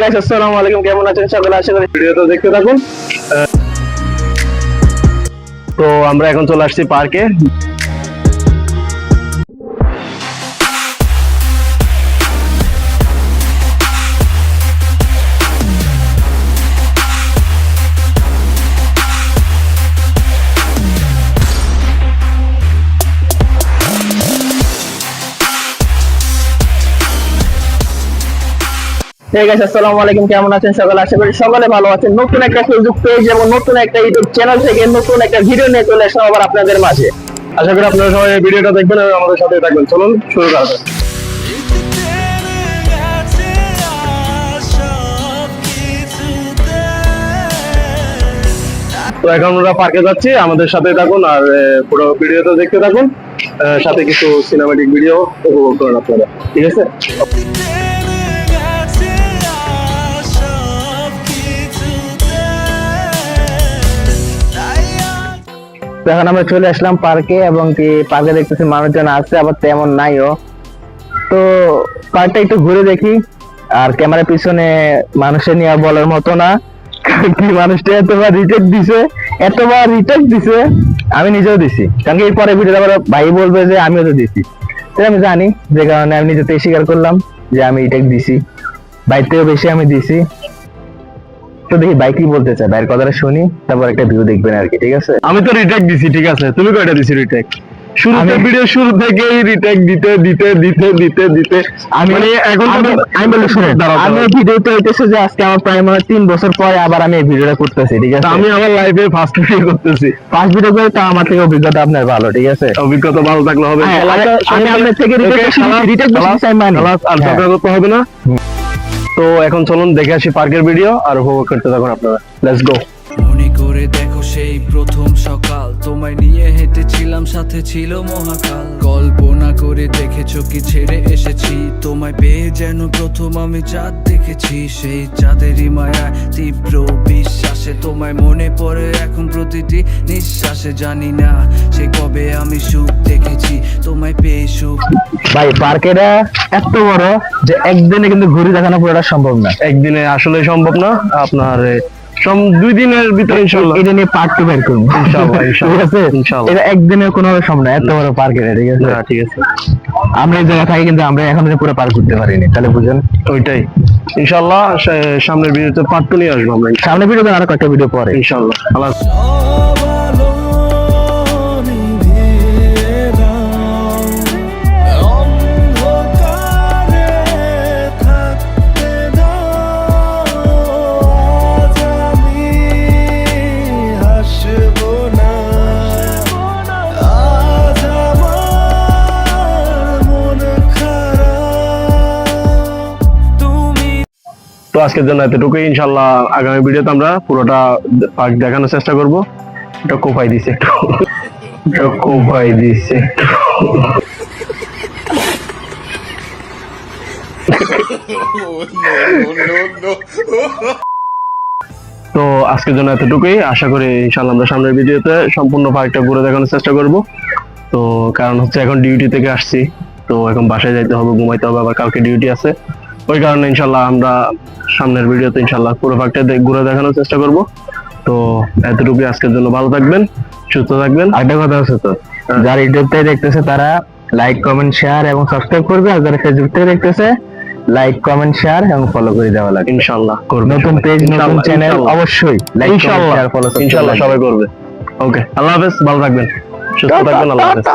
Guys আসসালামু আলাইকুম, কেমন আছেন সকলে? আশা করি ভিডিওটা দেখতে থাকুন। তো আমরা এখন চলে আসছি পার্কে। আসসালামু আলাইকুম, কেমন আছেন সকলে? আশা করি সকলে ভালো আছেন। নতুন একটা ফেসবুক পেজ এবং নতুন একটা ইউটিউব চ্যানেল থেকে নতুন একটা ভিডিও নিয়ে চলে আসলাম আবার আপনাদের মাঝে। আশা করি আপনারা সবাই ভিডিওটা দেখবেন এবং আমাদের সাথে থাকবেন। চলুন শুরু করা যাক। তো এখন আমরা পার্কে যাচ্ছি, আমাদের সাথে থাকুন আর পুরো ভিডিওটা দেখতে থাকুন, সাথে কিছু সিনেমাটিক ভিডিও উপভোগ করুন আপনারা, ঠিক আছে? এখন আমরা চলে আসলাম পার্কে এবং কি পার্কে দেখতেছি মানুষজন আছে, আবার তেমন নাইও। তো পার্কটা একটু ঘুরে দেখি। আর ক্যামেরার পিছনে মানুষের নিয়ে বলার মতো না, কি মানুষটা এতবার রিটেক দিছে, আমি নিজেও দিছি। কারণ কি এরপরে ভিডিও আবার ভাই বলবে যে আমিও তো দিছি, তাই আমি জানি, যে কারণে আমি নিজেতে স্বীকার করলাম যে আমি রিটেক দিছি, বাইর থেকেও বেশি আমি দিছি। তো দেখি ভাই কি বলতে চায়, ভাইয়ের কথাটা শুনি, তারপর একটা ভিউ দেখবেন আর কি, ঠিক আছে? আমি তো রিটেক দিছি, ঠিক আছে? তুমি কয়টা দিছি রিটেক? শুরুতে ভিডিও শুরু থেকেই রিটেক দিতে আমি এখন আমি বলি শুনুন, আমি ভিডিওতে হইতেছে যে আজকে আমার প্রায় 3 বছর পরে আবার আমি এই ভিডিওটা করতেছি, ঠিক আছে? আমি আমার লাইফে ফার্স্ট ভিডিও করতেছি, ফার্স্ট ভিডিও করে তো আমার থেকে অভিজ্ঞতা আপনার ভালো, ঠিক আছে? অভিজ্ঞতা ভালো থাকলে হবে। আমি আপনার থেকে রিটেক দিছি মানে আর ঝগড়া করতে হবে না। তো এখন চলুন দেখে আসি পার্কের ভিডিও আর উপভোগ করতে থাকুন আপনারা। Let's go. মনে করে দেখো সেই প্রথম সকাল, তোমায় নিয়ে হেঁটেছিলাম, সাথে ছিল মহাকাল। কল্পনা করে দেখেছো কি ছেড়ে এসেছি, তোমায় পেয়ে যেন প্রথম আমি চাঁদ দেখেছি। সেই চাঁদেরই মায়া তীব্র বিশ্বাসে তোমায় মনে পড়ে এখন প্রতিটি নিঃশ্বাসে। জানি না সে কবে আমি সুখ দেখেছি, তোমায় পেয়ে সুখ। ভাই পার্কেটা এত বড় যে একদিনে কিন্তু ঘুরে দেখানো পুরোটা সম্ভব না। একদিনে আসলে সম্ভব না, আপনার 2 দিনের ভিতরে ইনশাআল্লাহ এটা নিয়ে পার্ট 2 বের করব ইনশাআল্লাহ। ঠিক আছে, ইনশাআল্লাহ এটা একদিনে কোনো সম্ভব না, এত বড় পার্ক এটা, ঠিক আছে? ঠিক আছে, আমরা এই জায়গা থাকি কিন্তু আমরা এখন পুরো পার্ক করতে পারিনি, তাহলে বুঝেন। ওইটাই ইনশাআল্লাহ সামনের ভিডিওতে পার্ট 2 নিয়ে আসবো আমরা। সামনের ভিডিওতে আরো কয়েকটা ভিডিও পরে ইনশাআল্লাহ। আল্লাহ তো আজকের জন্য এতটুকুই, ইনশাআল্লাহ আগামী ভিডিওতে আমরা পুরোটা পার্ক দেখানোর চেষ্টা করব। এটা কোপাই দিছে তো আজকের জন্য এতটুকুই, আশা করি ইনশাআল্লাহ আমরা সামনের ভিডিওতে সম্পূর্ণ পার্কটা ঘুরে দেখানোর চেষ্টা করব। তো কারণ হচ্ছে এখন ডিউটি থেকে আসছি, তো এখন বাসায় যাইতে হবে, ঘুমাইতে হবে, আবার কালকে ডিউটি আছে। ওই কারণে ইনশাআল্লাহ আমরা সামনের ভিডিওতে ইনশাআল্লাহ পুরো পার্কটা ঘুরে দেখানোর চেষ্টা করব। তো এতটুকুই আজকের জন্য, ভালো থাকবেন, সুস্থ থাকবেন। আরেকটা কথা আছে, তো যারা ইউটিউব থেকে দেখতেছে তারা লাইক কমেন্ট শেয়ার এবং সাবস্ক্রাইব করবে, আর যারা ফেসবুক থেকে দেখতেছে লাইক কমেন্ট শেয়ার এবং ফলো করে দেওয়া লাগবে ইনশাআল্লাহ। নতুন পেজ নতুন চ্যানেল অবশ্যই লাইক কমেন্ট শেয়ার ফলো ইনশাআল্লাহ সবাই করবে। ওকে, আল্লাহ হাফেজ, ভালো থাকবেন, সুস্থ থাকবেন, আল্লাহ হাফেজ।